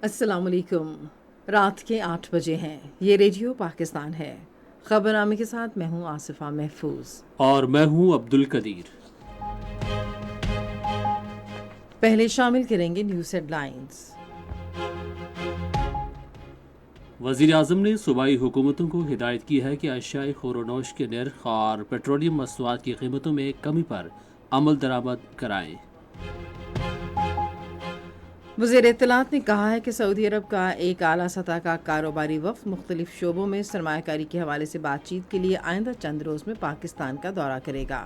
السلام علیکم۔ رات کے 8 بجے ہیں۔ یہ ریڈیو پاکستان ہے۔ خبرنامے کے ساتھ میں ہوں آصفہ محفوظ اور میں ہوں عبد القدیر۔ پہلے شامل کریں گے نیوز ہیڈ لائنز۔ وزیر اعظم نے صوبائی حکومتوں کو ہدایت کی ہے کہ اشیاء خور و نوش کے نرخ اور پیٹرولیم مصنوعات کی قیمتوں میں کمی پر عمل درآمد کرائیں۔ وزیر اطلاعات نے کہا ہے کہ سعودی عرب کا ایک اعلیٰ سطح کا کاروباری وفد مختلف شعبوں میں سرمایہ کاری کے حوالے سے بات چیت کے لیے آئندہ چند روز میں پاکستان کا دورہ کرے گا۔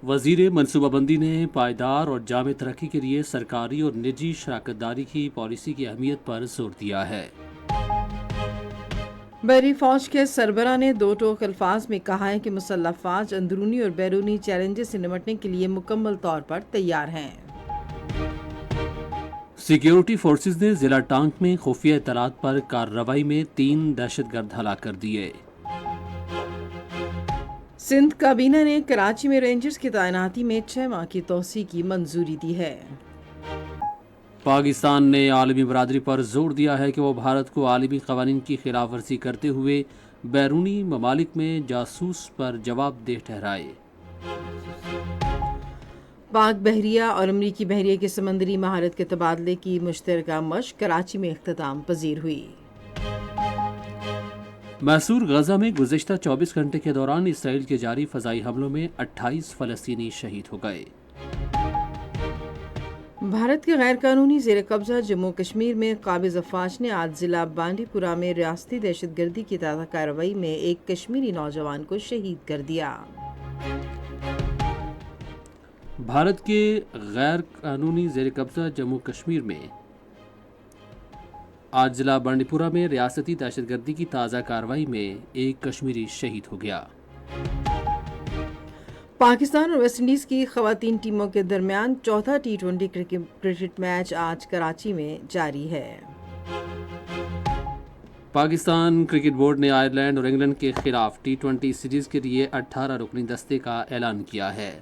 وزیر منصوبہ بندی نے پائیدار اور جامع ترقی کے لیے سرکاری اور نجی شراکت داری کی پالیسی کی اہمیت پر زور دیا ہے۔ بحری فوج کے سربراہ نے دو ٹوک الفاظ میں کہا ہے کہ مسلح افواج اندرونی اور بیرونی چیلنجز سے نمٹنے کے لیے مکمل طور پر تیار ہیں۔ سیکیورٹی فورسز نے ضلع ٹانک میں خفیہ اطلاعات پر کارروائی میں 3 دہشت گرد ہلاک کر دیے۔ سندھ کابینہ نے کراچی میں رینجرز کی تعیناتی میں 6 ماہ کی توسیع کی منظوری دی ہے۔ پاکستان نے عالمی برادری پر زور دیا ہے کہ وہ بھارت کو عالمی قوانین کی خلاف ورزی کرتے ہوئے بیرونی ممالک میں جاسوس پر جواب دہ ٹھہرائے۔ پاک بحریہ اور امریکی بحریہ کے سمندری مہارت کے تبادلے کی مشترکہ مشق کراچی میں اختتام پذیر ہوئی۔ محصور غزہ میں گزشتہ 24 گھنٹے کے دوران اسرائیل کے جاری فضائی حملوں میں 28 فلسطینی شہید ہو گئے۔ بھارت کے غیر قانونی زیر قبضہ جموں کشمیر میں قابض افواج نے آج ضلع بانڈی پورہ میں ریاستی دہشت گردی کی تازہ کارروائی میں ایک کشمیری نوجوان کو شہید کر دیا۔ بھارت کے غیر قانونی زیر قبضہ جموں کشمیر میں آج ضلع بانڈی پورہ میں ریاستی دہشت گردی کی تازہ کارروائی میں ایک کشمیری شہید ہو گیا۔ پاکستان اور ویسٹ انڈیز کی خواتین ٹیموں کے درمیان چوتھا T20 کرکٹ میچ آج کراچی میں جاری ہے۔ پاکستان کرکٹ بورڈ نے آئرلینڈ اور انگلینڈ کے خلاف T20 سیریز کے لیے 18 رکنی دستے کا اعلان کیا ہے۔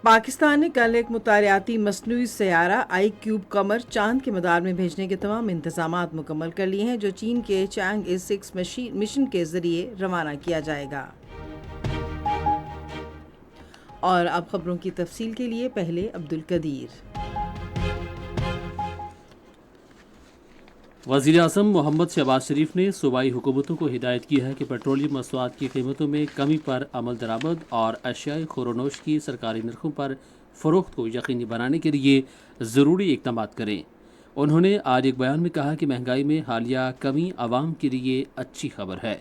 پاکستان نے کل ایک مطالعاتی مصنوعی سیارہ آئی کیوب قمر چاند کے مدار میں بھیجنے کے تمام انتظامات مکمل کر لیے ہیں، جو چین کے چانگ 6 مشن کے ذریعے روانہ کیا جائے گا۔ اور اب خبروں کی تفصیل کے لیے پہلے عبد القدیر۔ وزیر اعظم محمد شہباز شریف نے صوبائی حکومتوں کو ہدایت کی ہے کہ پیٹرولیم مصنوعات کی قیمتوں میں کمی پر عمل درآمد اور اشیاء خور و نوش کی سرکاری نرخوں پر فروخت کو یقینی بنانے کے لیے ضروری اقدامات کریں۔ انہوں نے آج ایک بیان میں کہا کہ مہنگائی میں حالیہ کمی عوام کے لیے اچھی خبر ہے۔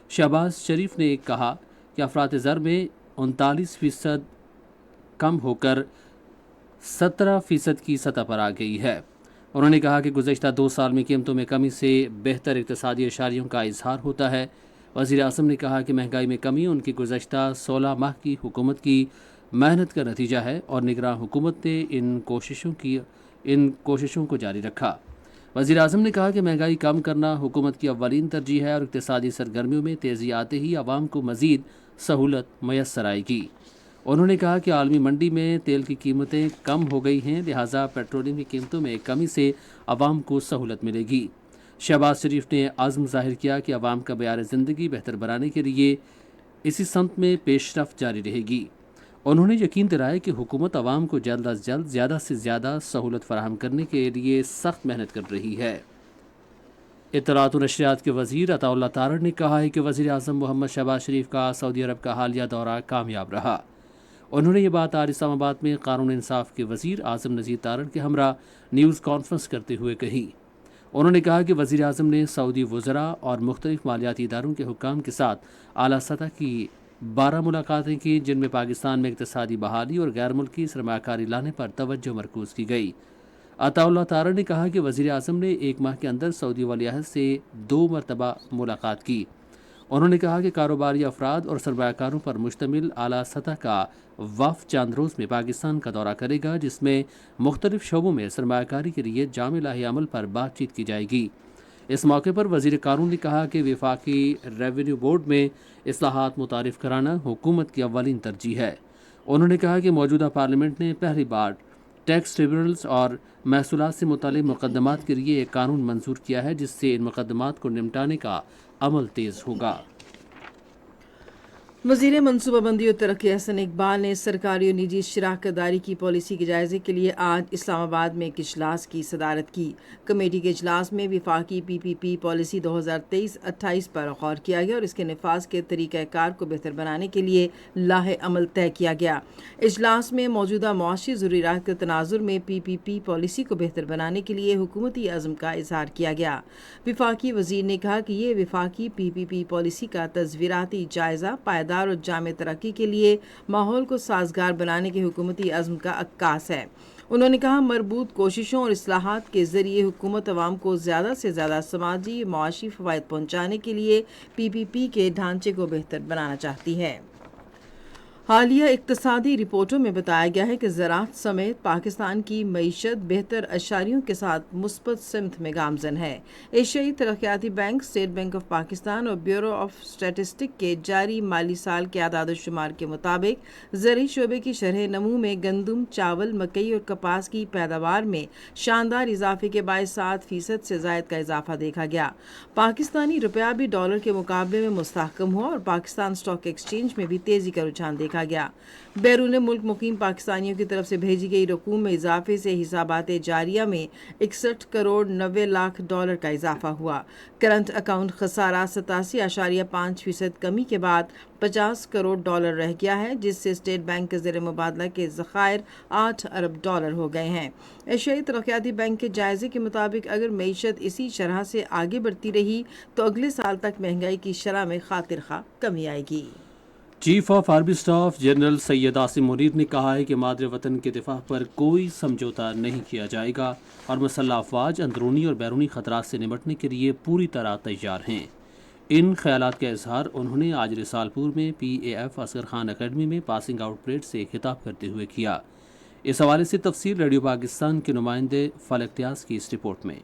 شہباز شریف نے کہا کہ افراط زر میں 39% کم ہو کر 17% کی سطح پر آ گئی ہے۔ انہوں نے کہا کہ گزشتہ 2 سال میں قیمتوں میں کمی سے بہتر اقتصادی اشاریوں کا اظہار ہوتا ہے۔ وزیر اعظم نے کہا کہ مہنگائی میں کمی ان کی گزشتہ 16 ماہ کی حکومت کی محنت کا نتیجہ ہے اور نگراں حکومت نے ان کوششوں کو جاری رکھا۔ وزیر اعظم نے کہا کہ مہنگائی کم کرنا حکومت کی اولین ترجیح ہے اور اقتصادی سرگرمیوں میں تیزی آتے ہی عوام کو مزید سہولت میسر آئے گی۔ انہوں نے کہا کہ عالمی منڈی میں تیل کی قیمتیں کم ہو گئی ہیں، لہٰذا پیٹرولیم کی قیمتوں میں کمی سے عوام کو سہولت ملے گی۔ شہباز شریف نے عزم ظاہر کیا کہ عوام کا معیار زندگی بہتر بنانے کے لیے اسی سمت میں پیش رفت جاری رہے گی۔ انہوں نے یقین دلایا کہ حکومت عوام کو جلد از جلد زیادہ سے زیادہ سہولت فراہم کرنے کے لیے سخت محنت کر رہی ہے۔ اطلاعات و نشریات کے وزیر عطا اللہ تارڑ نے کہا ہے کہ وزیر اعظم محمد شہباز شریف کا سعودی عرب کا حالیہ دورہ کامیاب رہا۔ انہوں نے یہ بات آج اسلام آباد میں قانون انصاف کے وزیر اعظم نذیر تارڑ کے ہمراہ نیوز کانفرنس کرتے ہوئے کہی۔ انہوں نے کہا کہ وزیر اعظم نے سعودی وزراء اور مختلف مالیاتی اداروں کے حکام کے ساتھ اعلیٰ سطح کی 12 ملاقاتیں کی، جن میں پاکستان میں اقتصادی بحالی اور غیر ملکی سرمایہ کاری لانے پر توجہ مرکوز کی گئی۔ عطا اللہ تارڑ نے کہا کہ وزیر اعظم نے 1 ماہ کے اندر سعودی ولی عہد سے 2 مرتبہ ملاقات کی۔ انہوں نے کہا کہ کاروباری افراد اور سرمایہ کاروں پر مشتمل اعلیٰ سطح کا وفد چند روز میں پاکستان کا دورہ کرے گا، جس میں مختلف شعبوں میں سرمایہ کاری کے لیے جامع لاہ عمل پر بات چیت کی جائے گی۔ اس موقع پر وزیر قانون نے کہا کہ وفاقی ریونیو بورڈ میں اصلاحات متعارف کرانا حکومت کی اولین ترجیح ہے۔ انہوں نے کہا کہ موجودہ پارلیمنٹ نے پہلی بار ٹیکس ٹریبیونلز اور محصولات سے متعلق مقدمات کے لیے ایک قانون منظور کیا ہے جس سے ان مقدمات کو نمٹانے کا عمل تیز ہوگا۔ وزیر منصوبہ بندی اور ترقی احسن اقبال نے سرکاری اور نجی شراکت داری کی پالیسی کے جائزے کے لیے آج اسلام آباد میں ایک اجلاس کی صدارت کی۔ کمیٹی کے اجلاس میں وفاقی پی پی پی پالیسی 2023-28 پر غور کیا گیا اور اس کے نفاذ کے طریقہ کار کو بہتر بنانے کے لیے لاہ عمل طے کیا گیا۔ اجلاس میں موجودہ معاشی ضروریات کے تناظر میں پی پی پی پالیسی کو بہتر بنانے کے لیے حکومتی عزم کا اظہار کیا گیا۔ وفاقی وزیر نے کہا کہ یہ وفاقی پی پی پی پالیسی کا تصویراتی جائزہ پائیدار اور جامع ترقی کے لیے ماحول کو سازگار بنانے کے حکومتی عزم کا عکاس ہے۔ انہوں نے کہا مربوط کوششوں اور اصلاحات کے ذریعے حکومت عوام کو زیادہ سے زیادہ سماجی معاشی فوائد پہنچانے کے لیے پی پی پی کے ڈھانچے کو بہتر بنانا چاہتی ہے۔ حالیہ اقتصادی رپورٹوں میں بتایا گیا ہے کہ زراعت سمیت پاکستان کی معیشت بہتر اشاریوں کے ساتھ مثبت سمت میں گامزن ہے۔ ایشیائی ترقیاتی bank, state bank of Pakistan اور بیورو آف اسٹیٹسٹکس کے جاری مالی سال کے اعداد و شمار کے مطابق زرعی شعبے کی شرح نمو میں گندم، چاول، مکئی اور کپاس کی پیداوار میں شاندار اضافے کے باعث 7% سے زائد کا اضافہ دیکھا گیا۔ پاکستانی روپیہ بھی ڈالر کے مقابلے میں مستحکم ہوا اور پاکستان اسٹاک ایکسچینج میں بھی تیزی کا رجحان دیکھا گیا۔ بیرون ملک مقیم پاکستانیوں کی طرف سے بھیجی گئی رقوم میں اضافے سے حسابات جاریہ میں 61 کروڑ 90 لاکھ ڈالر کا اضافہ ہوا۔ کرنٹ اکاؤنٹ خسارہ 87.5% کمی کے بعد 50 کروڑ ڈالر رہ گیا ہے، جس سے اسٹیٹ بینک کے زیر مبادلہ کے ذخائر 8 ارب ڈالر ہو گئے ہیں۔ ایشیائی ترقیاتی بینک کے جائزے کے مطابق اگر معیشت اسی شرح سے آگے بڑھتی رہی تو اگلے سال تک مہنگائی کی شرح میں خاطر خواہ کمی آئے گی۔ Chief of army staff general Syed Asim Munir نے کہا ہے کہ مادر وطن کے دفاع پر کوئی سمجھوتہ نہیں کیا جائے گا اور مسلح افواج اندرونی اور بیرونی خطرات سے نمٹنے کے لیے پوری طرح تیار ہیں۔ ان خیالات کا اظہار انہوں نے آج رسال پور میں P A F Asghar Khan academy میں پاسنگ آؤٹ پریڈ سے خطاب کرتے ہوئے کیا۔ اس حوالے سے تفصیل ریڈیو پاکستان کے نمائندے فلک ٹیاس کی اس رپورٹ میں۔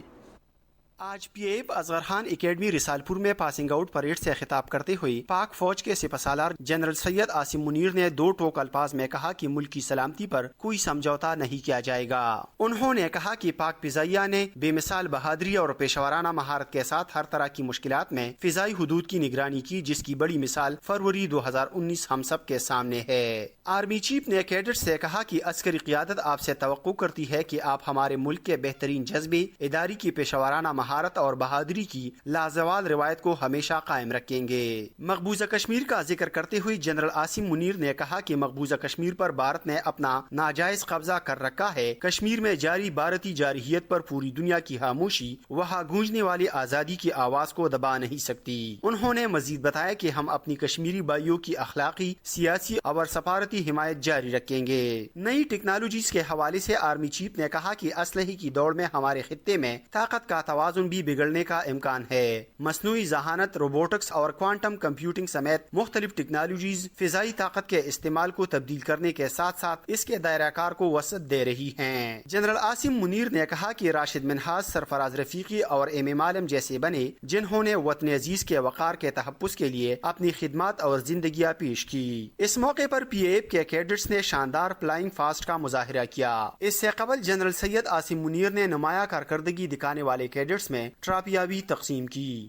آج P A F Asghar Khan academy Risalpur میں پاسنگ آؤٹ پریڈ سے خطاب کرتے ہوئے پاک فوج کے سپہ سالار جنرل سید عاصم منیر نے دو ٹوک الفاظ میں کہا کہ ملک کی سلامتی پر کوئی سمجھوتہ نہیں کیا جائے گا۔ انہوں نے کہا کہ پاک فضائیہ نے بے مثال بہادری اور پیشہ ورانہ مہارت کے ساتھ ہر طرح کی مشکلات میں فضائی حدود کی نگرانی کی، جس کی بڑی مثال فروری 2019 ہم سب کے سامنے ہے۔ آرمی چیف نے کیڈٹ سے کہا کہ عسکری قیادت آپ سے توقع کرتی ہے کہ آپ ہمارے ملک کے بہترین جذبے، ادارے کی پیشہ ورانہ مہارت اور بہادری کی لازوال روایت کو ہمیشہ قائم رکھیں گے۔ مقبوضہ کشمیر کا ذکر کرتے ہوئے جنرل عاصم منیر نے کہا کہ مقبوضہ کشمیر پر بھارت نے اپنا ناجائز قبضہ کر رکھا ہے۔ کشمیر میں جاری بھارتی جارحیت پر پوری دنیا کی خاموشی وہاں گونجنے والی آزادی کی آواز کو دبا نہیں سکتی۔ انہوں نے مزید بتایا کہ ہم اپنی کشمیری بھائیوں کی اخلاقی، سیاسی اور سفارتی حمایت جاری رکھیں گے۔ نئی ٹیکنالوجیز کے حوالے سے آرمی چیف نے کہا کہ اسلحے کی دوڑ میں ہمارے خطے میں طاقت کا توازن بھی بگڑنے کا امکان ہے۔ مصنوعی ذہانت، روبوٹکس اور کوانٹم کمپیوٹنگ سمیت مختلف ٹیکنالوجیز فضائی طاقت کے استعمال کو تبدیل کرنے کے ساتھ ساتھ اس کے دائرہ کار کو وسعت دے رہی ہیں۔ جنرل عاصم منیر نے کہا کہ راشد منہاج، سرفراز رفیقی اور ایم ایم عالم جیسے بنے جنہوں نے وطن عزیز کے وقار کے تحفظ کے لیے اپنی خدمات اور زندگیاں پیش کی۔ اس موقع پر پی اے ایف کے کیڈٹس نے شاندار فلائنگ فاسٹ کا مظاہرہ کیا۔ اس سے قبل جنرل سید عاصم منیر نے نمایاں کارکردگی دکھانے والے کیڈٹس میں ٹرافیاں بھی تقسیم کی۔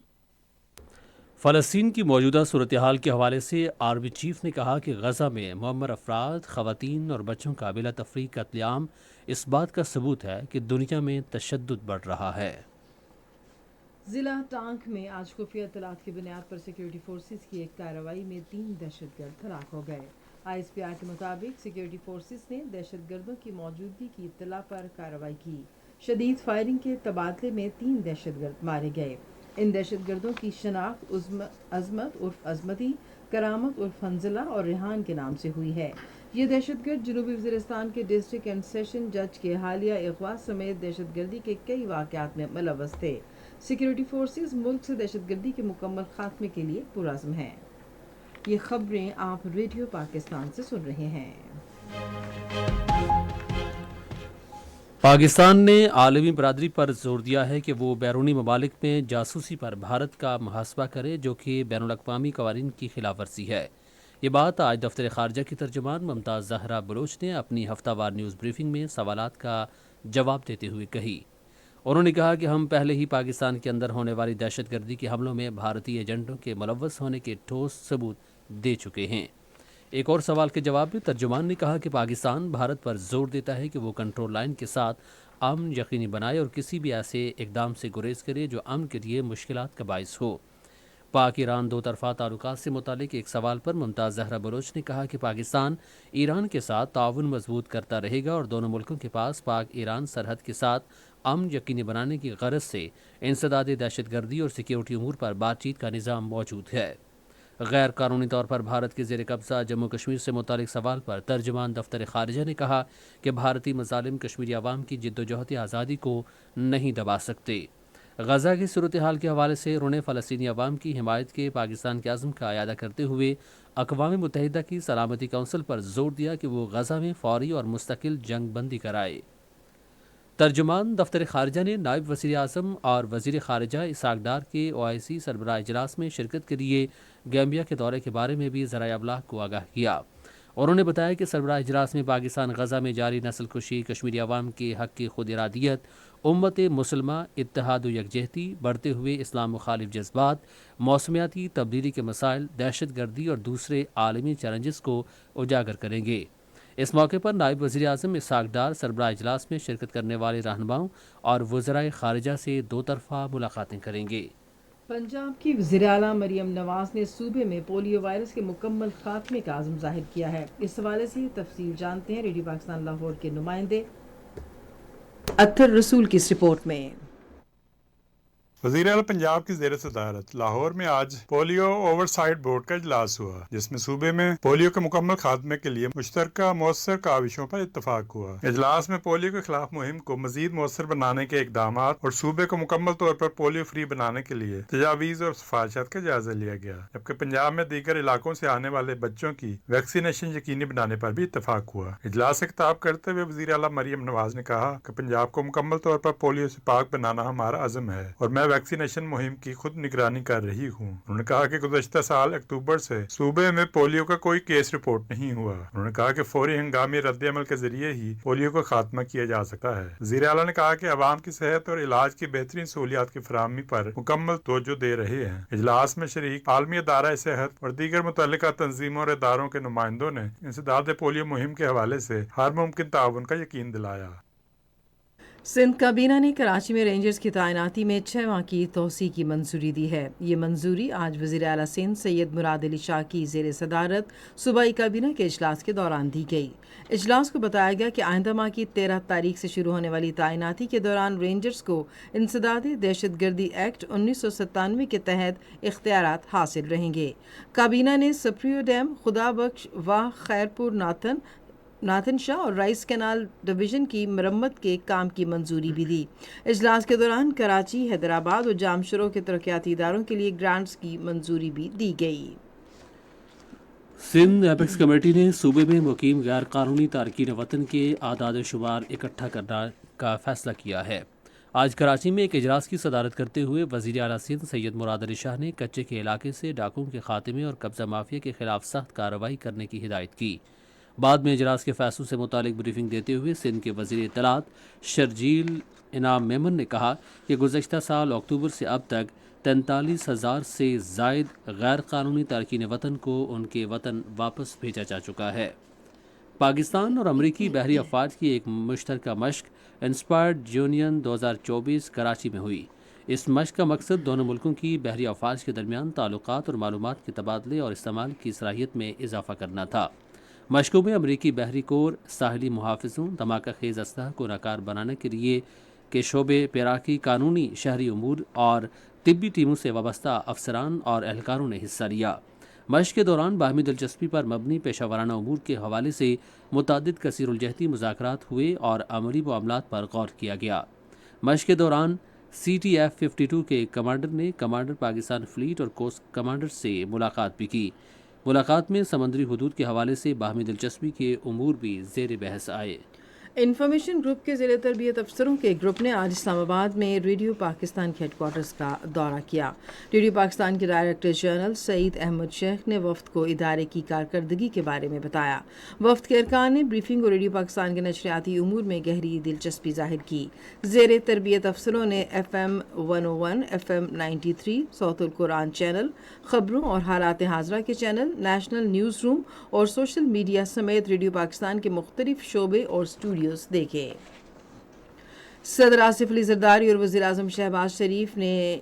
فلسطین کی موجودہ صورتحال کے حوالے سے آرمی چیف نے کہا کہ غزہ میں معمر افراد، خواتین اور بچوں کا بلا تفریق قتل عام اس بات کا ثبوت ہے کہ دنیا میں تشدد بڑھ رہا ہے۔ ضلع ٹانک میں آج خفیہ اطلاعات کی بنیاد پر سیکورٹی فورسز کی ایک کارروائی میں 3 دہشت گرد ہلاک ہو گئے۔ آئی ایس پی آر کے مطابق سیکورٹی فورسز نے دہشت گردوں کی موجودگی کی اطلاع پر کارروائی کی۔ شدید فائرنگ کے تبادلے میں 3 دہشت گرد مارے گئے۔ ان دہشت گردوں کی شناخت عظمت عرف عظمتی، کرامت عرف حنزلہ اور ریحان کے نام سے ہوئی ہے۔ یہ دہشت گرد جنوبی وزیرستان کے ڈسٹرکٹ اینڈ سیشن جج کے حالیہ اغوا سمیت دہشت گردی کے کئی واقعات میں ملوث تھے۔ سیکورٹی فورسز ملک سے دہشت گردی کے مکمل خاتمے کے لیے پرعزم ہیں۔ یہ خبریں آپ ریڈیو پاکستان سے سن رہے ہیں۔ پاکستان نے عالمی برادری پر زور دیا ہے کہ وہ بیرونی ممالک میں جاسوسی پر بھارت کا محاسبہ کرے، جو کہ بین الاقوامی قوانین کی خلاف ورزی ہے۔ یہ بات آج دفتر خارجہ کی ترجمان ممتاز زہرا بلوچ نے اپنی ہفتہ وار نیوز بریفنگ میں سوالات کا جواب دیتے ہوئے کہی۔ انہوں نے کہا کہ ہم پہلے ہی پاکستان کے اندر ہونے والی دہشت گردی کے حملوں میں بھارتی ایجنٹوں کے ملوث ہونے کے ٹھوس ثبوت دے چکے ہیں۔ ایک اور سوال کے جواب میں ترجمان نے کہا کہ پاکستان بھارت پر زور دیتا ہے کہ وہ کنٹرول لائن کے ساتھ امن یقینی بنائے اور کسی بھی ایسے اقدام سے گریز کرے جو امن کے لیے مشکلات کا باعث ہو۔ پاک ایران دو طرفہ تعلقات سے متعلق ایک سوال پر ممتاز زہرا بلوچ نے کہا کہ پاکستان ایران کے ساتھ تعاون مضبوط کرتا رہے گا اور دونوں ملکوں کے پاس پاک ایران سرحد کے ساتھ امن یقینی بنانے کی غرض سے انسداد دہشت گردی اور سیکیورٹی امور پر بات چیت کا نظام موجود ہے۔ غیر قانونی طور پر بھارت کے زیر قبضہ جموں کشمیر سے متعلق سوال پر ترجمان دفتر خارجہ نے کہا کہ بھارتی مظالم کشمیری عوام کی جدوجہد آزادی کو نہیں دبا سکتے۔ غزہ کی صورتحال کے حوالے سے انہوں نے فلسطینی عوام کی حمایت کے پاکستان کے عزم کا اعادہ کرتے ہوئے اقوام متحدہ کی سلامتی کونسل پر زور دیا کہ وہ غزہ میں فوری اور مستقل جنگ بندی کرائے۔ ترجمان دفتر خارجہ نے نائب وزیر اعظم اور وزیر خارجہ اسحاق ڈار کے OIC سربراہ اجلاس میں شرکت کے لیے گیمبیا کے دورے کے بارے میں بھی ذرائع ابلاغ کو آگاہ کیا۔ انہوں نے بتایا کہ سربراہ اجلاس میں پاکستان غزہ میں جاری نسل کشی، کشمیری عوام کے حق کی خود ارادیت، امت مسلمہ، اتحاد و یکجہتی، بڑھتے ہوئے اسلام مخالف جذبات، موسمیاتی تبدیلی کے مسائل، دہشت گردی اور دوسرے عالمی چیلنجز کو اجاگر کریں گے۔ اس موقع پر نائب وزیر اعظم اسحاق ڈار سربراہ اجلاس میں شرکت کرنے والے رہنماؤں اور وزرائے خارجہ سے دو طرفہ ملاقاتیں کریں گے۔ پنجاب کی وزیراعلیٰ مریم نواز نے صوبے میں پولیو وائرس کے مکمل خاتمے کا عزم ظاہر کیا ہے۔ اس حوالے سے تفصیل جانتے ہیں ریڈیو پاکستان لاہور کے نمائندے اطہر رسول کی اس رپورٹ میں۔ وزیر اعلیٰ پنجاب کی زیر صدارت لاہور میں آج پولیو اوور سائٹ بورڈ کا اجلاس ہوا، جس میں صوبے میں پولیو کے مکمل خاتمے کے لیے مشترکہ مؤثر کاوشوں پر اتفاق ہوا۔ اجلاس میں پولیو کے خلاف مہم کو مزید مؤثر بنانے کے اقدامات اور صوبے کو مکمل طور پر پولیو فری بنانے کے لیے تجاویز اور سفارشات کا جائزہ لیا گیا، جبکہ پنجاب میں دیگر علاقوں سے آنے والے بچوں کی ویکسینیشن یقینی بنانے پر بھی اتفاق ہوا۔ اجلاس سے خطاب کرتے ہوئے وزیر اعلیٰ مریم نواز نے کہا کہ پنجاب کو مکمل طور پر پولیو سے پاک بنانا ہمارا عزم ہے اور میں ویکسینیشن مہم کی خود نگرانی کر رہی ہوں۔ انہوں نے کہا کہ گزشتہ سال اکتوبر سے صوبے میں پولیو کا کوئی کیس رپورٹ نہیں ہوا۔ انہوں نے کہا کہ فوری ہنگامی رد عمل کے ذریعے ہی پولیو کو خاتمہ کیا جا سکتا ہے۔ وزیر اعلیٰ نے کہا کہ عوام کی صحت اور علاج کی بہترین سہولیات کی فراہمی پر مکمل توجہ دے رہے ہیں۔ اجلاس میں شریک عالمی ادارہ صحت اور دیگر متعلقہ تنظیموں اور اداروں کے نمائندوں نے انسداد پولیو مہم کے حوالے سے ہر ممکن تعاون کا یقین دلایا۔ سندھ کابینہ نے کراچی میں رینجرز کی تعیناتی میں 6 ماہ کی توسیع کی منظوری دی ہے۔ یہ منظوری آج وزیر اعلیٰ سندھ سید مراد علی شاہ کی زیر صدارت صوبائی کابینہ کے اجلاس کے دوران دی گئی۔ اجلاس کو بتایا گیا کہ آئندہ ماہ کی 13 تاریخ سے شروع ہونے والی تعیناتی کے دوران رینجرز کو انسداد دہشت گردی ایکٹ 1997 کے تحت اختیارات حاصل رہیں گے۔ کابینہ نے سپریو ڈیم، خدا بخش و خیرپور ناتھن شاہ اور رائس کینال ڈویژن کی مرمت کے کام کی منظوری بھی دی۔ اجلاس کے دوران کراچی، حیدرآباد اور جام شروع کے ترقیاتی اداروں کے لیے گرانٹس کی منظوری بھی دی گئی۔ سندھ ایپیکس کمیٹی نے صوبے میں مقیم غیر قانونی تارکین وطن کے اعداد و شمار اکٹھا کرنے کا فیصلہ کیا ہے۔ آج کراچی میں ایک اجلاس کی صدارت کرتے ہوئے وزیر اعلیٰ سندھ سید مراد علی شاہ نے کچے کے علاقے سے ڈاکوں کے خاتمے اور قبضہ مافیا کے خلاف سخت کارروائی کرنے کی ہدایت کی۔ بعد میں اجلاس کے فیصلوں سے متعلق بریفنگ دیتے ہوئے سندھ کے وزیر اطلاعات شرجیل انعام میمن نے کہا کہ گزشتہ سال اکتوبر سے اب تک 43,000 سے زائد غیر قانونی تارکین وطن کو ان کے وطن واپس بھیجا جا چکا ہے۔ پاکستان اور امریکی بحری افواج کی ایک مشترکہ مشق انسپائرڈ یونین 2024 کراچی میں ہوئی۔ اس مشق کا مقصد دونوں ملکوں کی بحری افواج کے درمیان تعلقات اور معلومات کے تبادلے اور استعمال کی صلاحیت میں اضافہ کرنا تھا۔ مشقوں میں امریکی بحری کور ساحلی محافظوں، دھماکہ خیز اسلحہ کو ناکار بنانے کے لیے کے شعبے، پیراکی، قانونی، شہری امور اور طبی ٹیموں سے وابستہ افسران اور اہلکاروں نے حصہ لیا۔ مشق کے دوران باہمی دلچسپی پر مبنی پیشہ ورانہ امور کے حوالے سے متعدد کثیر الجہتی مذاکرات ہوئے اور عملی معاملات پر غور کیا گیا۔ مشق کے دوران CTF 52 کے کمانڈر نے کمانڈر پاکستان فلیٹ اور کوسٹ کمانڈر سے ملاقات بھی کی۔ ملاقات میں سمندری حدود کے حوالے سے باہمی دلچسپی کے امور بھی زیر بحث آئے۔ انفارمیشن گروپ کے ذیلی تربیت افسروں کے گروپ نے آج اسلام آباد میں ریڈیو پاکستان کے ہیڈ کوارٹرز کا دورہ کیا۔ ریڈیو پاکستان کے ڈائریکٹر جنرل سعید احمد شیخ نے وفد کو ادارے کی کارکردگی کے بارے میں بتایا۔ وفد کے ارکان نے بریفنگ اور ریڈیو پاکستان کے نشریاتی امور میں گہری دلچسپی ظاہر کی۔ زیر تربیت افسروں نے FM 101، FM 93، صوت القرآن چینل، خبروں اور حالات حاضرہ کے چینل، نیشنل نیوز روم اور سوشل میڈیا سمیت ریڈیو پاکستان کے مختلف شعبے اور اسٹوڈیوز دیکھے۔ صدر آصف علی زرداری اور وزیر اعظم شہباز شریف نے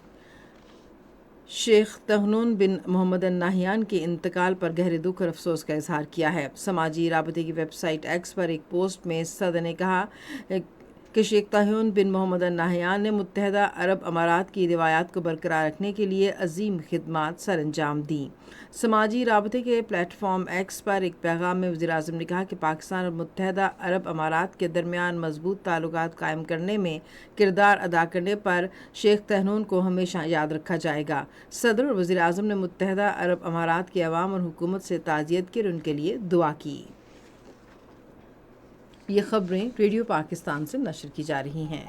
شیخ طہنون بن محمد الناہیان کے انتقال پر گہرے دکھ اور افسوس کا اظہار کیا ہے۔ سماجی رابطے کی ویب سائٹ ایکس پر ایک پوسٹ میں صدر نے کہا کہ شیخ طہنون بن محمد الناہیان نے متحدہ عرب امارات کی روایات کو برقرار رکھنے کے لیے عظیم خدمات سر انجام دیں۔ سماجی رابطے کے پلیٹ فارم ایکس پر ایک پیغام میں وزیر اعظم نے کہا کہ پاکستان اور متحدہ عرب امارات کے درمیان مضبوط تعلقات قائم کرنے میں کردار ادا کرنے پر شیخ طہنون کو ہمیشہ یاد رکھا جائے گا۔ صدر اور وزیر اعظم نے متحدہ عرب امارات کے عوام اور حکومت سے تعزیت کی اور ان کے لیے دعا کی۔ یہ خبریں ریڈیو پاکستان سے نشر کی جا رہی ہیں۔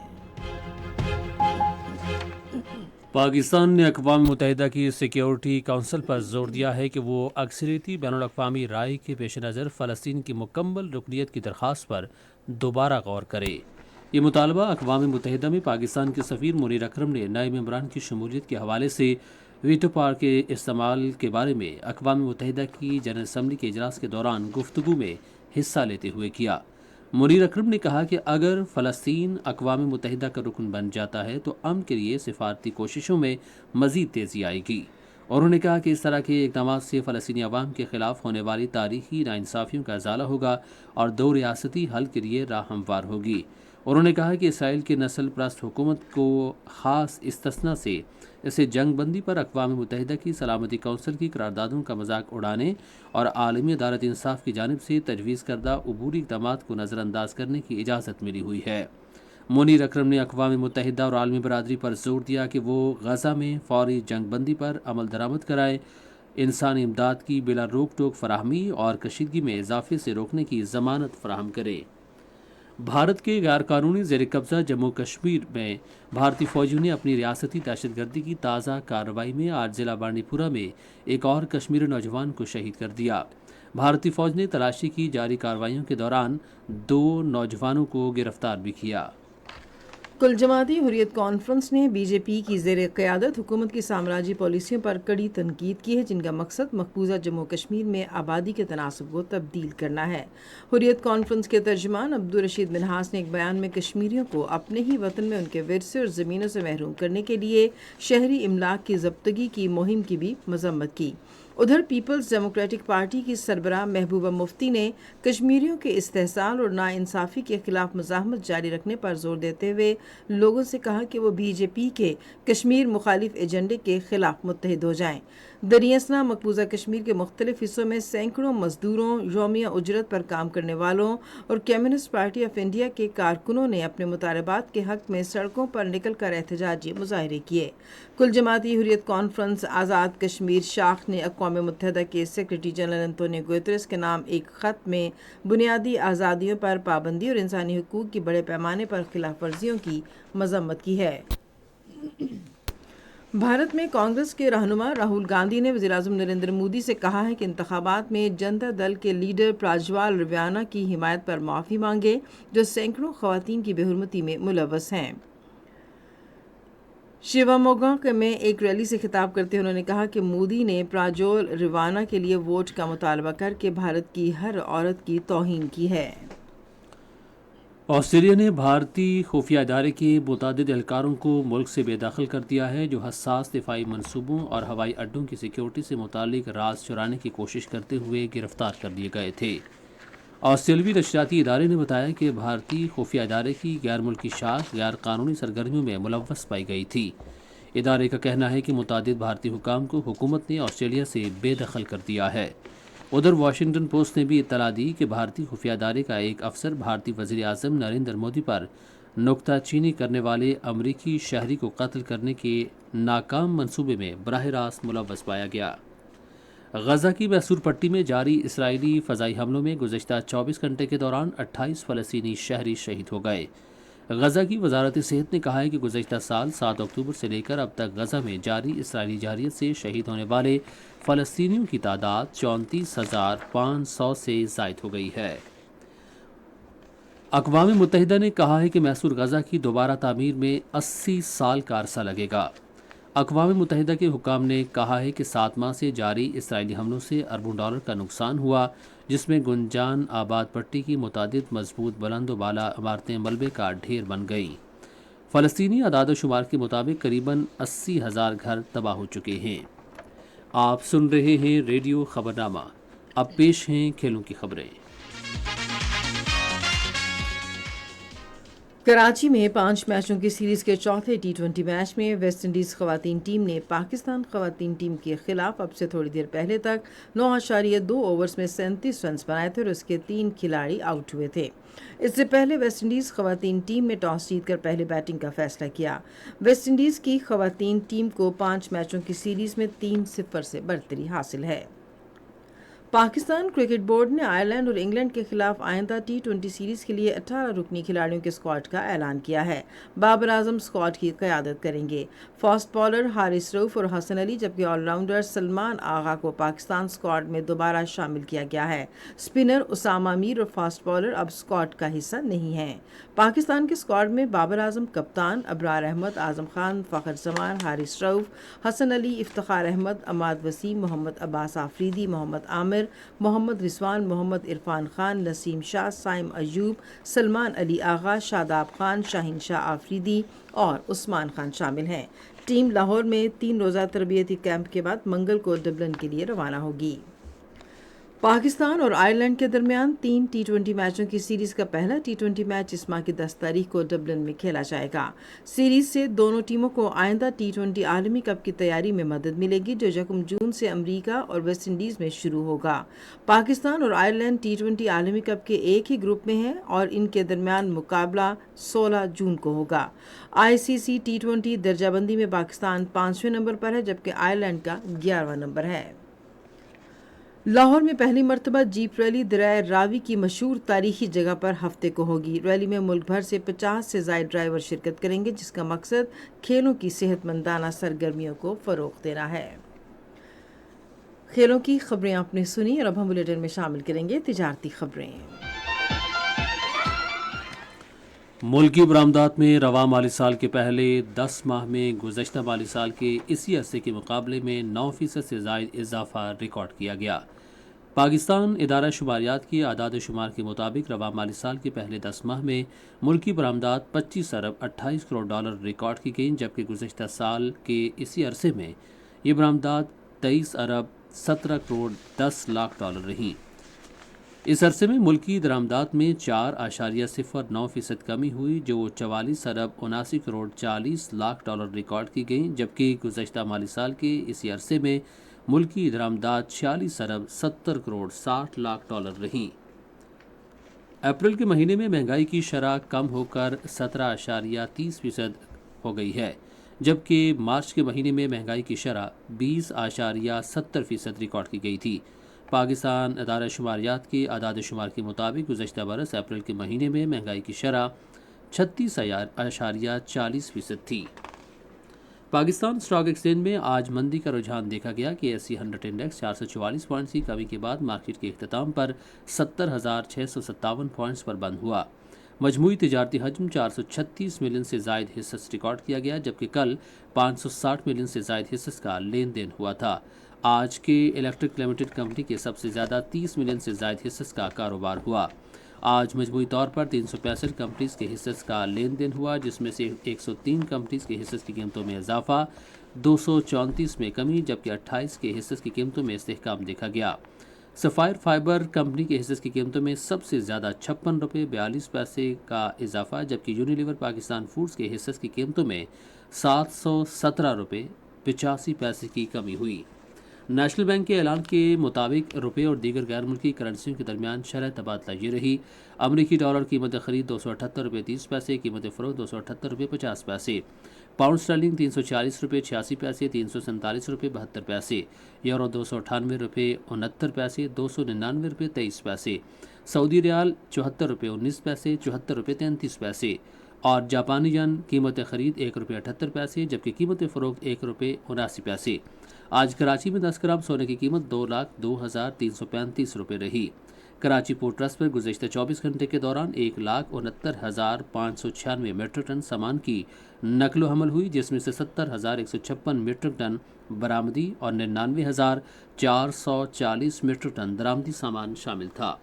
پاکستان نے اقوام متحدہ کی سیکیورٹی کونسل پر زور دیا ہے کہ وہ اکثریتی بین الاقوامی رائے کے پیش نظر فلسطین کی مکمل رکنیت کی درخواست پر دوبارہ غور کرے۔ یہ مطالبہ اقوام متحدہ میں پاکستان کے سفیر منیر اکرم نے نئے ممبران کی شمولیت کے حوالے سے ویٹو پاور کے استعمال کے بارے میں اقوام متحدہ کی جنرل اسمبلی کے اجلاس کے دوران گفتگو میں حصہ لیتے ہوئے کیا۔ منیر اکرم نے کہا کہ اگر فلسطین اقوام متحدہ کا رکن بن جاتا ہے تو امن کے لیے سفارتی کوششوں میں مزید تیزی آئے گی۔ انہوں نے کہا کہ اس طرح کے اقدامات سے فلسطینی عوام کے خلاف ہونے والی تاریخی ناانصافیوں کا ازالہ ہوگا اور دو ریاستی حل کے لیے راہ ہموار ہوگی۔ انہوں نے کہا کہ اسرائیل کی نسل پرست حکومت کو خاص استثناء سے اسے جنگ بندی پر اقوام متحدہ کی سلامتی کونسل کی قراردادوں کا مذاق اڑانے اور عالمی عدالت انصاف کی جانب سے تجویز کردہ عبوری اقدامات کو نظر انداز کرنے کی اجازت ملی ہوئی ہے۔ منیر اکرم نے اقوام متحدہ اور عالمی برادری پر زور دیا کہ وہ غزہ میں فوری جنگ بندی پر عمل درآمد کرائے، انسانی امداد کی بلا روک ٹوک فراہمی اور کشیدگی میں اضافے سے روکنے کی ضمانت فراہم کرے۔ بھارت کے غیر قانونی زیر قبضہ جموں کشمیر میں بھارتی فوجیوں نے اپنی ریاستی دہشت گردی کی تازہ کارروائی میں آج ضلع بانڈی پورہ میں ایک اور کشمیری نوجوان کو شہید کر دیا۔ بھارتی فوج نے تلاشی کی جاری کارروائیوں کے دوران 2 نوجوانوں کو گرفتار بھی کیا۔ کل جماعتی حریت کانفرنس نے بی جے پی کی زیر قیادت حکومت کی سامراجی پالیسیوں پر کڑی تنقید کی ہے، جن کا مقصد مقبوضہ جموں کشمیر میں آبادی کے تناسب کو تبدیل کرنا ہے۔ حریت کانفرنس کے ترجمان عبدالرشید منہاس نے ایک بیان میں کشمیریوں کو اپنے ہی وطن میں ان کے ورثے اور زمینوں سے محروم کرنے کے لیے شہری املاک کی ضبطگی کی مہم کی بھی مذمت کی۔ ادھر پیپلز ڈیموکریٹک پارٹی کی سربراہ محبوبہ مفتی نے کشمیریوں کے استحصال اور ناانصافی کے خلاف مزاحمت جاری رکھنے پر زور دیتے ہوئے لوگوں سے کہا کہ وہ بی جے پی کے کشمیر مخالف ایجنڈے کے خلاف متحد ہو جائیں۔ دریں اثنا مقبوضہ کشمیر کے مختلف حصوں میں سینکڑوں مزدوروں، یومیہ اجرت پر کام کرنے والوں اور کمیونسٹ پارٹی آف انڈیا کے کارکنوں نے اپنے مطالبات کے حق میں سڑکوں پر نکل کر احتجاجی مظاہرے کیے۔ کل جماعتی حریت کانفرنس آزاد کشمیر شاخ نے اقوام متحدہ کے سیکرٹری جنرل انتونیو گوتریس کے نام ایک خط میں بنیادی آزادیوں پر پابندی اور انسانی حقوق کی بڑے پیمانے پر خلاف ورزیوں کی مذمت کی ہے۔ بھارت میں کانگریس کے رہنما راہل گاندھی نے وزیر اعظم نریندر مودی سے کہا ہے کہ انتخابات میں جنتا دل کے لیڈر پراجوال ریوانہ کی حمایت پر معافی مانگے، جو سینکڑوں خواتین کی بے حرمتی میں ملوث ہیں۔ شیواموگا میں ایک ریلی سے خطاب کرتے ہوئے انہوں نے کہا کہ مودی نے پراجول ریوانہ کے لیے ووٹ کا مطالبہ کر کے بھارت کی ہر عورت کی توہین کی ہے۔ آسٹریلیا نے بھارتی خفیہ ادارے کے متعدد اہلکاروں کو ملک سے بے دخل کر دیا ہے، جو حساس دفاعی منصوبوں اور ہوائی اڈوں کی سیکیورٹی سے متعلق راز چرانے کی کوشش کرتے ہوئے گرفتار کر لیے گئے تھے۔ آسٹریلوی نشریاتی ادارے نے بتایا کہ بھارتی خفیہ ادارے کی غیر ملکی شاخ غیر قانونی سرگرمیوں میں ملوث پائی گئی تھی۔ ادارے کا کہنا ہے کہ متعدد بھارتی حکام کو حکومت نے آسٹریلیا سے بے دخل کر دیا ہے۔ ادھر واشنگٹن پوسٹ نے بھی اطلاع دی کہ بھارتی خفیہ ادارے کا ایک افسر بھارتی وزیر اعظم نریندر مودی پر نکتہ چینی کرنے والے امریکی شہری کو قتل کرنے کے ناکام منصوبے میں براہ راست ملوث پایا گیا۔ غزہ کی محصور پٹی میں جاری اسرائیلی فضائی حملوں میں گزشتہ 24 گھنٹے کے دوران 28 فلسطینی شہری شہید ہو گئے۔ غزہ کی وزارت صحت نے کہا ہے کہ گزشتہ سال 7 اکتوبر سے لے کر اب تک غزہ میں جاری اسرائیلی جارحیت سے شہید ہونے والے فلسطینیوں کی تعداد 34,500 سے زائد ہو گئی ہے۔ اقوام متحدہ نے کہا ہے کہ محصور غزہ کی دوبارہ تعمیر میں 80 سال کا عرصہ لگے گا۔ اقوام متحدہ کے حکام نے کہا ہے کہ 7 ماہ سے جاری اسرائیلی حملوں سے اربوں ڈالر کا نقصان ہوا، جس میں گنجان آباد پٹی کی متعدد مضبوط بلند و بالا عمارتیں ملبے کا ڈھیر بن گئیں۔ فلسطینی اعداد و شمار کے مطابق قریباً 80,000 گھر تباہ ہو چکے ہیں۔ آپ سن رہے ہیں ریڈیو خبرنامہ۔ اب پیش ہیں کھیلوں کی خبریں۔ کراچی میں 5 میچوں کی سیریز کے چوتھے T20 میچ میں ویسٹ انڈیز خواتین ٹیم نے پاکستان خواتین ٹیم کے خلاف اب سے تھوڑی دیر پہلے تک 9.2 اوورز میں 37 رنز بنائے تھے اور اس کے 3 کھلاڑی آؤٹ ہوئے تھے۔ اس سے پہلے ویسٹ انڈیز خواتین ٹیم نے ٹاس جیت کر پہلے بیٹنگ کا فیصلہ کیا۔ ویسٹ انڈیز کی خواتین ٹیم کو 5 میچوں کی سیریز میں 3-0 سے برتری حاصل ہے۔ پاکستان کرکٹ بورڈ نے آئرلینڈ اور انگلینڈ کے خلاف آئندہ T20 سیریز کے لیے 18 رکنی کھلاڑیوں کے اسکواڈ کا اعلان کیا ہے۔ بابر اعظم اسکواڈ کی قیادت کریں گے۔ فاسٹ بالر حارث رؤف اور حسن علی جبکہ آل راؤنڈر سلمان آغا کو پاکستان اسکواڈ میں دوبارہ شامل کیا گیا ہے۔ اسپنر اسامہ میر اور فاسٹ بالر اب اسکواڈ کا حصہ نہیں ہیں۔ پاکستان کے اسکواڈ میں بابر اعظم کپتان، ابرار احمد، اعظم خان، فخر زمان، حارث رؤف، حسن علی، افتخار احمد، عماد وسیم، محمد عباس آفریدی، محمد عامر، محمد رضوان، محمد عرفان خان، نسیم شاہ، سائم ایوب، سلمان علی آغا، شاداب خان، شاہین شاہ آفریدی اور عثمان خان شامل ہیں۔ ٹیم لاہور میں 3 روزہ تربیتی کیمپ کے بعد منگل کو ڈبلن کے لیے روانہ ہوگی۔ پاکستان اور آئرلینڈ کے درمیان 3 T20 میچوں کی سیریز کا پہلا T20 میچ اس ماہ کی 10 تاریخ کو ڈبلن میں کھیلا جائے گا۔ سیریز سے دونوں ٹیموں کو آئندہ T20 عالمی کپ کی تیاری میں مدد ملے گی جو 1 جون سے امریکہ اور ویسٹ انڈیز میں شروع ہوگا۔ پاکستان اور آئرلینڈ T20 عالمی کپ کے ایک ہی گروپ میں ہیں اور ان کے درمیان مقابلہ 16 جون کو ہوگا۔ ICC T20 درجہ بندی میں پاکستان 5ویں نمبر پر ہے جبکہ آئرلینڈ کا 11واں نمبر ہے۔ لاہور میں پہلی مرتبہ جیپ ریلی دریائے راوی کی مشہور تاریخی جگہ پر ہفتے کو ہوگی۔ ریلی میں ملک بھر سے 50 سے زائد ڈرائیور شرکت کریں گے جس کا مقصد کھیلوں کی صحت مندانہ سرگرمیوں کو فروغ دینا ہے۔ کھیلوں کی خبریں آپ نے سنی اور اب ہم بلیٹن میں شامل کریں گے تجارتی خبریں۔ ملکی برآمدات میں رواں مالی سال کے پہلے 10 ماہ میں گزشتہ مالی سال کے اسی عرصے کے مقابلے میں 9% سے زائد اضافہ ریکارڈ کیا گیا۔ پاکستان ادارہ شماریات کی اعداد و شمار کے مطابق رواں مالی سال کے پہلے 10 ماہ میں ملکی برآمدات 25 ارب 28 کروڑ ڈالر ریکارڈ کی گئیں جبکہ گزشتہ سال کے اسی عرصے میں یہ برآمدات 23 ارب 17 کروڑ 10 لاکھ ڈالر رہیں۔ اس عرصے میں ملکی درآمدات میں 4.09% کمی ہوئی جو 44 ارب 79 کروڑ 40 لاکھ ڈالر ریکارڈ کی گئیں جبکہ گزشتہ مالی سال کے اسی عرصے میں ملکی درآمدات 46 ارب 70 کروڑ 60 لاکھ ڈالر رہیں۔ اپریل کے مہینے میں مہنگائی کی شرح کم ہو کر 17.30% ہو گئی ہے جبکہ مارچ کے مہینے میں مہنگائی کی شرح 20.70% ریکارڈ کی گئی تھی۔ پاکستان ادارہ شماریات کے اعداد و شمار کے مطابق گزشتہ برس اپریل کے مہینے میں مہنگائی کی شرح 36.40% تھی۔ پاکستان اسٹاک ایکسچینج میں آج مندی کا رجحان دیکھا گیا کہ ایس سی 100 انڈیکس 444 پوائنٹس کی کمی کے بعد مارکیٹ کے اختتام پر 70,657 پوائنٹس پر بند ہوا۔ مجموعی تجارتی حجم 436 ملین سے زائد حصص ریکارڈ کیا گیا جبکہ کل 560 ملین سے زائد حصص کا لین دین ہوا تھا۔ آج کے الیکٹرک لمیٹڈ کمپنی کے سب سے زیادہ 30 ملین سے زائد حصص کا کاروبار ہوا۔ آج مجموعی طور پر 365 کمپنیز کے حصص کا لین دین ہوا جس میں سے 103 کمپنیز کے حصص کی قیمتوں میں اضافہ، 234 میں کمی جبکہ 28 کے حصص کی قیمتوں میں استحکام دیکھا گیا۔ سفائر فائبر کمپنی کے حصص کی قیمتوں میں سب سے زیادہ 56 روپے 42 پیسے کا اضافہ جبکہ یونیلیور پاکستان فوڈز کے حصص کی قیمتوں میں 717 روپے 85 پیسے کی کمی ہوئی۔ نیشنل بینک کے اعلان کے مطابق روپے اور دیگر غیر ملکی کرنسیوں کے درمیان شرح تبادلہ یہ رہی: امریکی ڈالر قیمت خرید 278 روپے 30 پیسے، قیمت فروخت 278 روپے 50 پیسے، پاؤنڈ اسٹرلنگ 340 روپے 86 پیسے 347 روپے 72 پیسے، یورو 298 روپے 69 پیسے 299 روپے 23 پیسے، سعودی ریال 74 روپے 19 پیسے 74 روپے 33 پیسے، اور جاپانی ین قیمت خرید 1 روپے 78 پیسے جبکہ قیمت فروخت 1 روپے 79 پیسے۔ آج کراچی میں 10 گرام سونے کی قیمت 2,02,335 روپے رہی۔ کراچی پورٹ ٹرسٹ پر گزشتہ 24 گھنٹے کے دوران 1,69,596 میٹرک ٹن سامان کی نقل و حمل ہوئی، جس میں سے 70,156 میٹرک ٹن برآمدی اور 99,440 میٹرک ٹن درآمدی سامان شامل تھا۔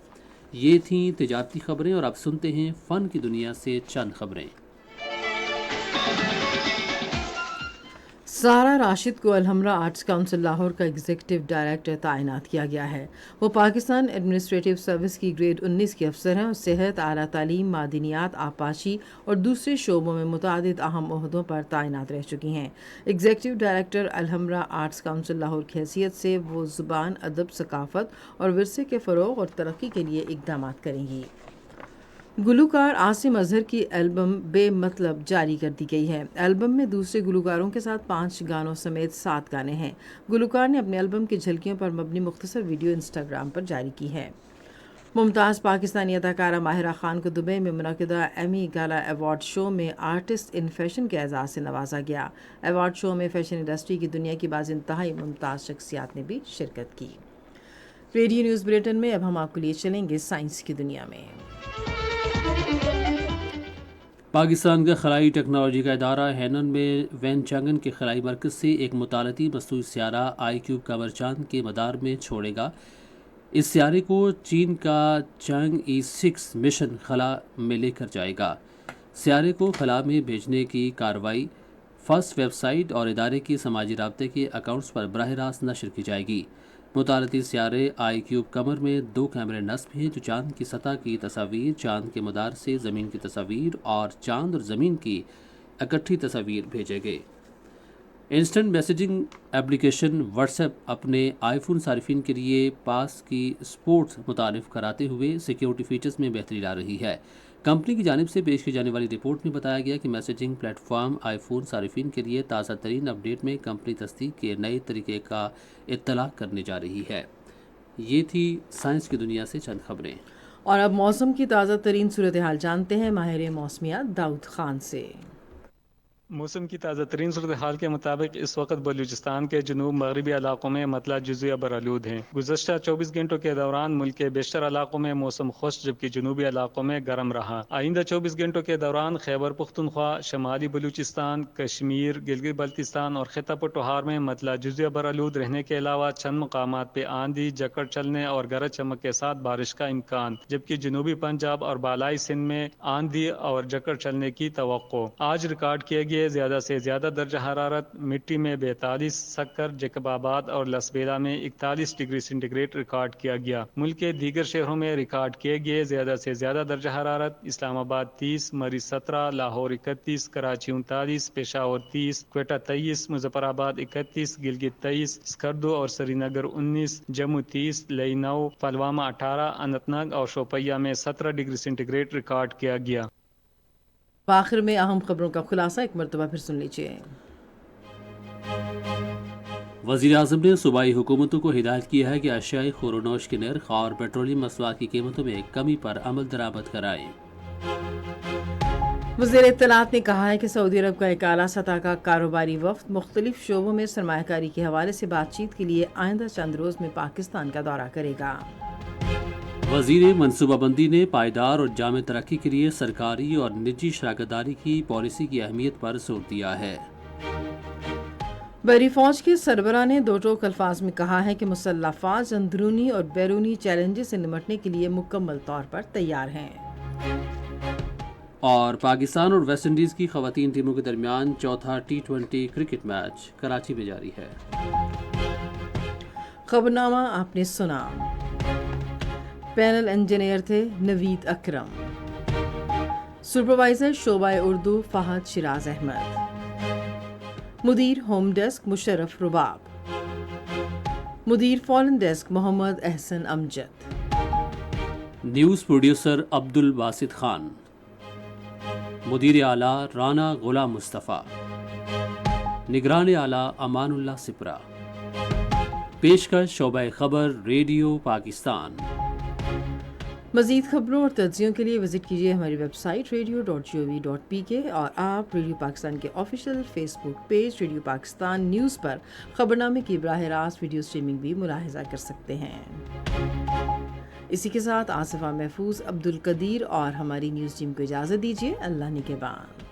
یہ تھیں تجارتی خبریں، اور اب سنتے ہیں فن کی دنیا سے چند خبریں۔ سارہ راشد کو الحمرا آرٹس کونسل لاہور کا ایگزیکٹو ڈائریکٹر تعینات کیا گیا ہے۔ وہ پاکستان ایڈمنسٹریٹو سروس کی گریڈ 19 کی افسر ہیں اور صحت، اعلیٰ تعلیم، معدنیات، آبپاشی اور دوسرے شعبوں میں متعدد اہم عہدوں پر تعینات رہ چکی ہیں۔ Executive director Alhamra arts council Lahore کی حیثیت سے وہ زبان، ادب، ثقافت اور ورثے کے فروغ اور ترقی کے لیے اقدامات کریں گی۔ گلوکار عاصم اظہر کی البم بے مطلب جاری کر دی گئی ہے۔ البم میں دوسرے گلوکاروں کے ساتھ 5 گانوں سمیت 7 گانے ہیں۔ گلوکار نے اپنے البم کی جھلکیوں پر مبنی مختصر ویڈیو انسٹاگرام پر جاری کی ہے۔ ممتاز پاکستانی اداکارہ ماہرہ خان کو دبئی میں منعقدہ ایمی گالا ایوارڈ شو میں آرٹسٹ ان فیشن کے اعزاز سے نوازا گیا۔ ایوارڈ شو میں فیشن انڈسٹری کی دنیا کی بعض انتہائی ممتاز شخصیات نے بھی شرکت کی۔ ریڈیو نیوز بلیٹن میں اب ہم آپ کے لیے چلیں گے سائنس کی دنیا میں۔ پاکستان کا خلائی ٹیکنالوجی کا ادارہ ہینن میں وین چنگن کے خلائی مرکز سے ایک مطالعاتی مصنوعی سیارہ آئی کیوب قمر چاند کے مدار میں چھوڑے گا۔ اس سیارے کو چین کا چانگ E6 مشن خلا میں لے کر جائے گا۔ سیارے کو خلا میں بھیجنے کی کارروائی فرسٹ ویب سائٹ اور ادارے کے سماجی رابطے کے اکاؤنٹس پر براہ راست نشر کی جائے گی۔ مطالعاتی سیارے آئی کیوب قمر میں 2 کیمرے نصب ہیں جو چاند کی سطح کی تصاویر، چاند کے مدار سے زمین کی تصاویر اور چاند اور زمین کی اکٹھی تصاویر بھیجے گئے۔ Instant messaging application what's app اپنے آئی فون صارفین کے لیے پاس کی سپورٹ متعارف کراتے ہوئے سیکیورٹی فیچرز میں بہتری لا رہی ہے۔ کمپنی کی جانب سے پیش کی جانے والی رپورٹ میں بتایا گیا کہ میسیجنگ پلیٹ فارم آئی فون صارفین کے لیے تازہ ترین اپڈیٹ میں کمپنی تصدیق کے نئے طریقے کا اطلاع کرنے جا رہی ہے۔ یہ تھی سائنس کی دنیا سے چند خبریں۔ اور اب موسم کی تازہ ترین صورتحال جانتے ہیں ماہر موسمیات داؤد خان سے۔ موسم کی تازہ ترین صورتحال کے مطابق اس وقت بلوچستان کے جنوب مغربی علاقوں میں مطلع جزوی برآلود ہیں۔ گزشتہ 24 گھنٹوں کے دوران ملک کے بیشتر علاقوں میں موسم خشک جبکہ جنوبی علاقوں میں گرم رہا۔ آئندہ 24 گھنٹوں کے دوران خیبر پختونخوا، شمالی بلوچستان، کشمیر، گلگت بلتستان اور خطہ پٹوہار میں مطلع جزوی برآلود رہنے کے علاوہ چند مقامات پہ آندھی، جکڑ چلنے اور گرج چمک کے ساتھ بارش کا امکان، جبکہ جنوبی پنجاب اور بالائی سندھ میں آندھی اور جکڑ چلنے کی توقع۔ آج ریکارڈ کیے گئے زیادہ سے زیادہ درجہ حرارت مٹی میں 42، سکر، جیکب آباد اور لسبیلا میں 41 ڈگری سینٹی گریڈ ریکارڈ کیا گیا۔ ملک کے دیگر شہروں میں ریکارڈ کیے گئے زیادہ سے زیادہ درجہ حرارت اسلام آباد 30، مری 17، لاہور 31، کراچی 39، پشاور 30، کوئٹہ 23، مظفر آباد 31، گلگت 23، اسکردو اور سری نگر 19، جموں 30، لئی 9، پلوامہ 18، اننت ناگ اور شوپیہ میں 17 ڈگری سینٹی گریڈ ریکارڈ کیا گیا۔ آخر میں اہم خبروں کا خلاصہ ایک مرتبہ پھر سن لیجیے۔ وزیر اعظم نے صوبائی حکومتوں کو ہدایت کیا ہے کہ اشیاء خور و نوش کے نرخ اور پیٹرولیم مصنوعات کی قیمتوں میں کمی پر عمل درآمد کرائیں۔ وزیر اطلاعات نے کہا ہے کہ سعودی عرب کا ایک اعلیٰ سطح کا کاروباری وفد مختلف شعبوں میں سرمایہ کاری کے حوالے سے بات چیت کے لیے آئندہ چند روز میں پاکستان کا دورہ کرے گا۔ وزیر منصوبہ بندی نے پائیدار اور جامع ترقی کے لیے سرکاری اور نجی شراکت داری کی پالیسی کی اہمیت پر زور دیا ہے۔ بحری فوج کے سربراہ نے 2 ٹوک الفاظ میں کہا ہے کہ مسلح افواج اندرونی اور بیرونی چیلنجز سے نمٹنے کے لیے مکمل طور پر تیار ہیں۔ اور پاکستان اور ویسٹ انڈیز کی خواتین ٹیموں کے درمیان چوتھا T20 کرکٹ میچ کراچی میں جاری ہے۔ خبرنامہ آپ نے سنا۔ پینل انجینئر تھے نوید اکرم، سپروائزر شعبہ اردو فہد شیراز احمد، مدیر ہوم ڈیسک مشرف رباب، مدیر فورن ڈیسک محمد احسن امجد، نیوز پروڈیوسر عبد الباسط خان، مدیر اعلیٰ رانا غلام مصطفیٰ، نگران اعلیٰ امان اللہ سپرا، پیشکش شعبہ خبر ریڈیو پاکستان۔ مزید خبروں اور تجزیوں کے لیے وزٹ کیجیے ہماری ویب سائٹ radio.gov.pk اور آپ ریڈیو پاکستان کے آفیشیل فیس بک پیج ریڈیو پاکستان نیوز پر خبرنامے کی براہ راست ویڈیو اسٹریمنگ بھی ملاحظہ کر سکتے ہیں۔ اسی کے ساتھ آصفہ محفوظ، عبد القدیر اور ہماری نیوز ٹیم کو اجازت دیجیے۔ اللہ نگہبان۔